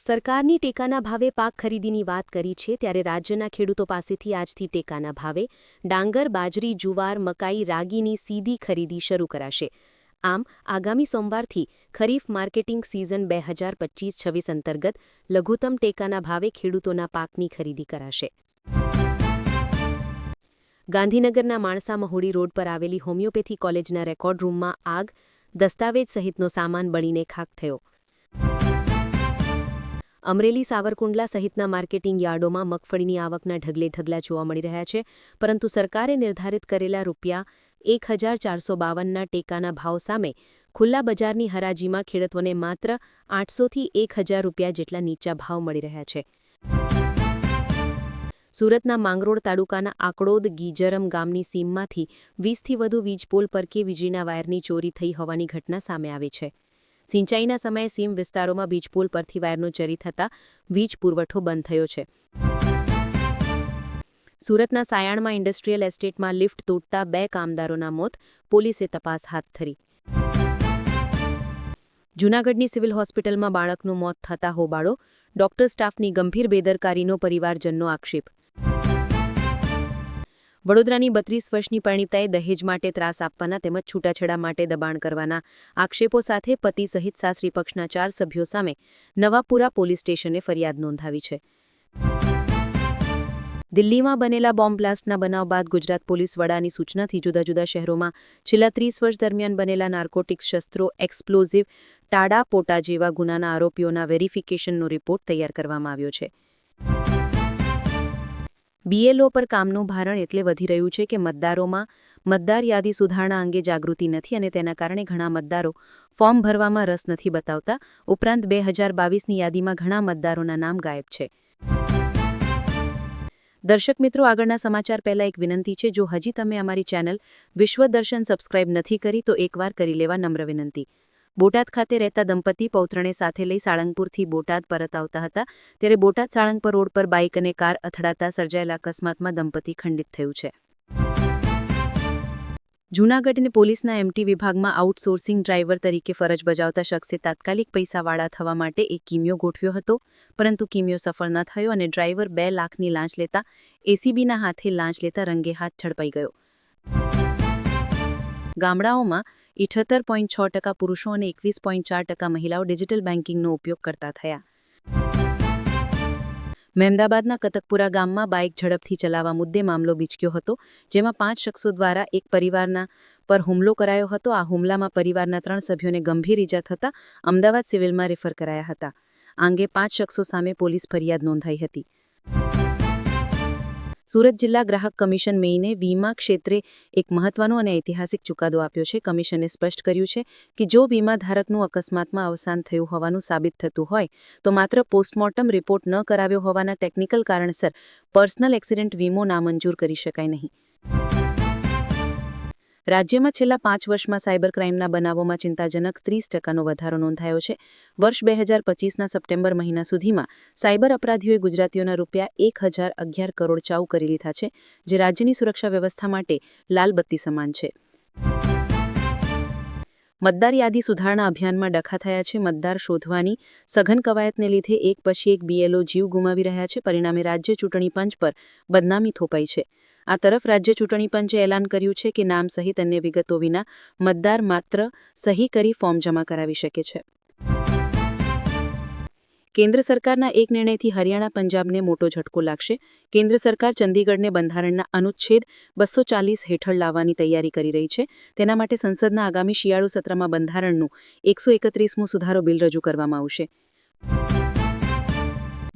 સરકારની ટેકાના ભાવે પાક ખરીદીની વાત કરી છે ત્યારે રાજ્યના ખેડૂતો પાસેથી આજથી ટેકાના ભાવે ડાંગર, બાજરી, જુવાર, મકાઈ, રાગીની સીધી ખરીદી શરૂ કરાશે. આમ આગામી સોમવારથી ખરીફ માર્કેટિંગ સિઝન 2025-26 અંતર્ગત લઘુત્તમ ટેકાના ભાવે ખેડૂતોના પાકની ખરીદી કરાશે. ગાંધીનગરના માણસા મહુડી રોડ પર આવેલી હોમિયોપેથી કોલેજના રેકોર્ડ રૂમમાં આગ, દસ્તાવેજ સહિતનો સામાન બળીને ખાખ થયો. અમરેલી, સાવરકુંડલા સહિતના માર્કેટિંગ યાર્ડોમાં મગફળીની આવકના ઢગલે ઢગલા જોવા મળી રહ્યા છે, પરંતુ સરકારે નિર્ધારિત કરેલા ₹1452ના ટેકાના ભાવ સામે ખુલ્લા બજારની હરાજીમાં ખેડૂતોને માત્ર ₹800થી ₹1000 જેટલા નીચા ભાવ મળી રહ્યા છે. સુરતના માંગરોળ તાલુકાના આકડોદ ગીજરમ ગામની સીમમાંથી 20થી વધુ વીજપોલ પર કે વીજળીના વાયરની ચોરી થઈ હોવાની ઘટના સામે આવી છે. સિંચાઈના સમયે સીમ વિસ્તારોમાં વીજપોલ પરથી વાયરનો ચોરી થતાં વીજ પુરવઠો બંધ થયો છે. સુરતના સાયણમાં ઇન્ડસ્ટ્રીયલ એસ્ટેટમાં લિફ્ટ તૂટતા 2 કામદારોના મોત, પોલીસે તપાસ હાથ ધરી. જૂનાગઢની સિવિલ હોસ્પિટલમાં બાળકનું મોત થતાં હોબાળો, ડોક્ટર સ્ટાફની ગંભીર બેદરકારીનો પરિવારજનનો આક્ષેપ. વડોદરાની 32 વર્ષની પરિણીતાએ દહેજ માટે ત્રાસ આપવાના તેમજ છૂટાછેડા માટે દબાણ કરવાના આક્ષેપો સાથે પતિ સહિત સાસરી પક્ષના 4 સભ્યો સામે નવાપુરા પોલીસ સ્ટેશને ફરિયાદ નોંધાવી છે. દિલ્હીમાં બનેલા બોમ્બ બ્લાસ્ટના બનાવ બાદ ગુજરાત પોલીસ વડાની સૂચનાથી જુદા જુદા શહેરોમાં છેલ્લા 30 વર્ષ દરમિયાન બનેલા નાર્કોટિક્સ, શસ્ત્રો, એક્સપ્લોઝિવ, ટાડા પોટા જેવા ગુનાના આરોપીઓના વેરિફિકેશનનો રિપોર્ટ તૈયાર કરવામાં આવ્યો છે. BLO પર કામનું ભારણ એટલે વધી રહ્યું છે કે મતદારોમાં મતદાર યાદી સુધારણા અંગે જાગૃતિ નથી અને તેના કારણે ઘણા મતદારો ફોર્મ ભરવામાં રસ નથી બતાવતા. ઉપરાંત 2022ની યાદીમાં ઘણા મતદારોના નામ ગાયબ છે. દર્શક મિત્રો, આગળના સમાચાર પહેલા એક વિનંતી છે. જો હજી તમે અમારી ચેનલ વિશ્વ દર્શન સબસ્ક્રાઇબ નથી કરી તો એકવાર કરી લેવા નમ્ર વિનંતી. બોટાદ ખાતે રહેતા દંપતી પૌત્રને સાથે લઈ સાળંગપુરથી બોટાદ પરત આવતા હતા ત્યારે બોટાદ સાળંગપુર રોડ પર બાઇક અને કાર અથડાતા સર્જાયેલા અકસ્માતમાં દંપતી ખંડિત થયું છે. જૂનાગઢની પોલીસના MT વિભાગમાં આઉટસોર્સિંગ ડ્રાઈવર તરીકે ફરજ બજાવતા શખ્સે તાત્કાલિક પૈસાવાળા થવા માટે એક કિમિયો ગોઠવ્યો હતો, પરંતુ કિમિયો સફળ ન થયો અને ડ્રાઈવર 2 લાખની લાંચ લેતા ACBના હાથે લાંચ લેતા રંગે હાથ ઝડપાઈ ગયો. ગામડાઓમાં 78.6% પુરુષો અને 21.4% મહિલાઓ ડિજિટલ બેન્કિંગનો ઉપયોગ કરતા થયા. મહેમદાબાદના કતકપુરા ગામમાં બાઇક ઝડપથી ચલાવવા મુદ્દે મામલો બીચક્યો હતો, જેમાં 5 શખ્સો દ્વારા એક પરિવારના પર હુમલો કરાયો હતો. આ હુમલામાં પરિવારના 3 સભ્યોને ગંભીર ઈજા થતાં અમદાવાદ સિવિલમાં રેફર કરાયા હતા. આ અંગે 5 શખ્સો સામે પોલીસ ફરિયાદ નોંધાઈ હતી. સુરત જિલ્લા ગ્રાહક કમિશન મેઇને વીમા ક્ષેત્રે એક મહત્વનો અને ઐતિહાસિક ચુકાદો આપ્યો છે. કમિશને સ્પષ્ટ કર્યું છે કે જો વીમાધારકનું અકસ્માતમાં અવસાન થયું હોવાનું સાબિત થતું હોય તો માત્ર પોસ્ટમોર્ટમ રિપોર્ટ ન કરાવ્યો હોવાના ટેકનિકલ કારણસર પર્સનલ એક્સિડન્ટ વીમો નામંજૂર કરી શકાય નહીં. રાજ્યમાં છેલ્લા 5 વર્ષમાં સાયબર ક્રાઇમના બનાવોમાં ચિંતાજનક 30%નો વધારો નોંધાયો છે. વર્ષ 2025ના સપ્ટેમ્બર મહિના સુધીમાં સાયબર અપરાધીઓએ ગુજરાતીઓના ₹1011 કરોડ ચાઉ કરી લીધા છે, જે રાજ્યની સુરક્ષા વ્યવસ્થા માટે લાલ બત્તી સમાન છે. મતદાર યાદી સુધારણા અભિયાનમાં ડખા થયા છે. મતદાર શોધવાની સઘન કવાયતને લીધે એક પછી એક BLO જીવ ગુમાવી રહ્યા છે. પરિણામે રાજ્ય ચૂંટણી પંચ પર બદનામી થોપાઈ છે. આ તરફ રાજ્ય ચૂંટણી પંચે એલાન કર્યું છે કે નામ સહિત અન્ય વિગતો વિના મતદાર માત્ર સહી કરી ફોર્મ જમા કરાવી શકે છે. કેન્દ્ર સરકારના એક નિર્ણયથી હરિયાણા, પંજાબને મોટો ઝટકો લાગશે. કેન્દ્ર સરકાર ચંદીગઢને બંધારણના અનુચ્છેદ 240 હેઠળ લાવવાની તૈયારી કરી રહી છે. તેના માટે સંસદના આગામી શિયાળુ સત્રમાં બંધારણનું 131મું સુધારો બિલ રજૂ કરવામાં આવશે.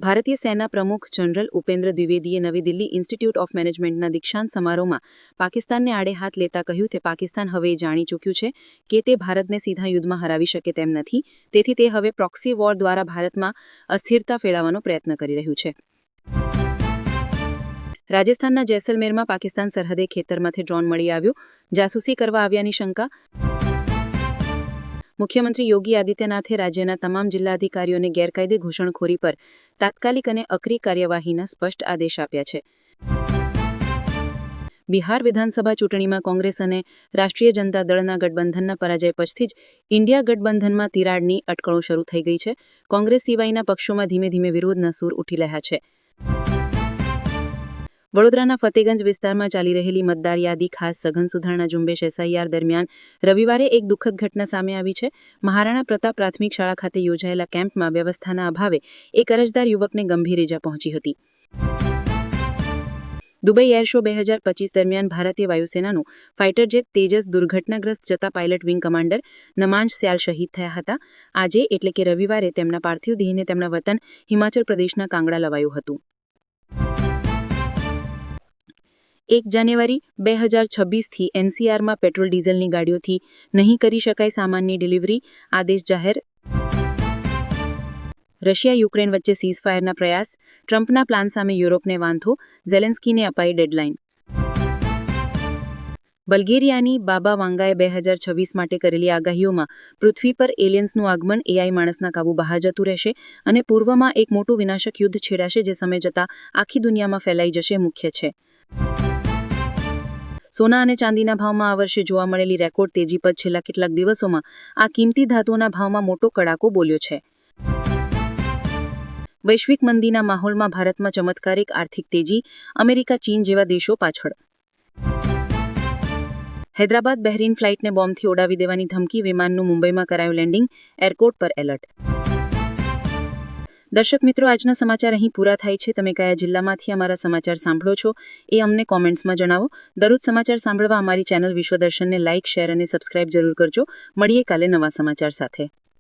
ભારતીય સેના પ્રમુખ જનરલ ઉપેન્દ્ર દ્વિવેદીએ નવી દિલ્હી ઇન્સ્ટિટ્યૂટ ઓફ મેનેજમેન્ટના દીક્ષાંત સમારોહમાં પાકિસ્તાનને આડે હાથ લેતા કહ્યું કે પાકિસ્તાન હવે જાણી ચૂક્યું છે કે તે ભારતને સીધા યુદ્ધમાં હરાવી શકે તેમ નથી. તેથી તે હવે પ્રોક્સી વોર દ્વારા ભારતમાં અસ્થિરતા ફેલાવવાનો પ્રયત્ન કરી રહ્યું છે. રાજસ્થાનના જેસલમેરમાં પાકિસ્તાન સરહદે ખેતરમાંથી ડ્રોન મળી આવ્યું, જાસૂસી કરવા આવ્યાની શંકા. મુખ્યમંત્રી યોગી આદિત્યનાથે રાજ્યના તમામ જિલ્લાધિકારીઓને ગેરકાયદે ઘૂસણખોરી પર તાત્કાલિક અને અકરી કાર્યવાહીના સ્પષ્ટ આદેશ આપ્યા છે. બિહાર વિધાનસભા ચૂંટણીમાં કોંગ્રેસ અને રાષ્ટ્રીય જનતા દળના ગઠબંધનના પરાજય પછથી જ ઇન્ડિયા ગઠબંધનમાં તિરાડની અટકળો શરૂ થઈ ગઈ છે. કોંગ્રેસ સિવાયના પક્ષોમાં ધીમે ધીમે વિરોધના સૂર ઉઠી રહ્યા છે. વડોદરાના ફતેગંજ વિસ્તારમાં ચાલી રહેલી મતદાર યાદી ખાસ સઘન સુધારણા ઝુંબેશ SIR દરમિયાન રવિવારે એક દુઃખદ ઘટના સામે આવી છે. મહારાણા પ્રતાપ પ્રાથમિક શાળા ખાતે યોજાયેલા કેમ્પમાં વ્યવસ્થાના અભાવે એક અરજદાર યુવકને ગંભીર ઇજા પહોંચી હતી. દુબઈ એર શો 2025 દરમિયાન ભારતીય વાયુસેનાનું ફાઇટર જેટ તેજસ દુર્ઘટનાગ્રસ્ત જતા પાયલટ વિંગ કમાન્ડર નમાંશ સ્યાલ શહીદ થયા હતા. આજે એટલે કે રવિવારે તેમના પાર્થિવ દેહને તેમના વતન હિમાચલ પ્રદેશના કાંગડા લવાયું હતું. 1 જાન્યુઆરી 2026થી NCRમાં પેટ્રોલ ડીઝલની ગાડીઓથી નહીં કરી શકાય સામાનની ડિલિવરી, આદેશ જાહેર. રશિયા યુક્રેન વચ્ચે સીઝફાયરના પ્રયાસ, ટ્રમ્પના પ્લાન સામે યુરોપને વાંધો, ઝેલેન્સ્કીને અપાઈ ડેડલાઇન. બલ્ગેરિયાની બાબા વાંગાએ 2026 માટે કરેલી આગાહીઓમાં પૃથ્વી પર એલિયન્સનું આગમન, AI માણસના કાબુ બહાર જતું રહેશે અને પૂર્વમાં એક મોટું વિનાશક યુદ્ધ છેડાશે જે સમય જતાં આખી દુનિયામાં ફેલાઈ જશે મુખ્ય છે. સોના અને ચાંદીના ભાવમાં આ વર્ષે જોવા મળેલી રેકોર્ડ તેજી પર છેલ્લા કેટલાક દિવસોમાં આ કિંમતી ધાતુઓના ભાવમાં મોટો કડાકો બોલ્યો છે. વૈશ્વિક મંદીના માહોલમાં ભારતમાં ચમત્કારિક આર્થિક તેજી, અમેરિકા, ચીન જેવા દેશો પાછળ. હૈદરાબાદ બહેરીન ફ્લાઇટને બોમ્બથી ઉડાવી દેવાની ધમકી, વિમાનનું મુંબઈમાં કરાયું લેન્ડિંગ, એરપોર્ટ પર એલર્ટ. દર્શક મિત્રો, આજના સમાચાર અહીં પૂરા થાય છે. તમે કયા જિલ્લામાંથી અમારા સમાચાર સાંભળો છો એ અમને કોમેન્ટ્સમાં જણાવો. દરરોજ સમાચાર સાંભળવા અમારી ચેનલ વિશ્વદર્શનને લાઇક, શેર અને સબસ્ક્રાઇબ જરૂર કરજો. મળીએ કાલે નવા સમાચાર સાથે.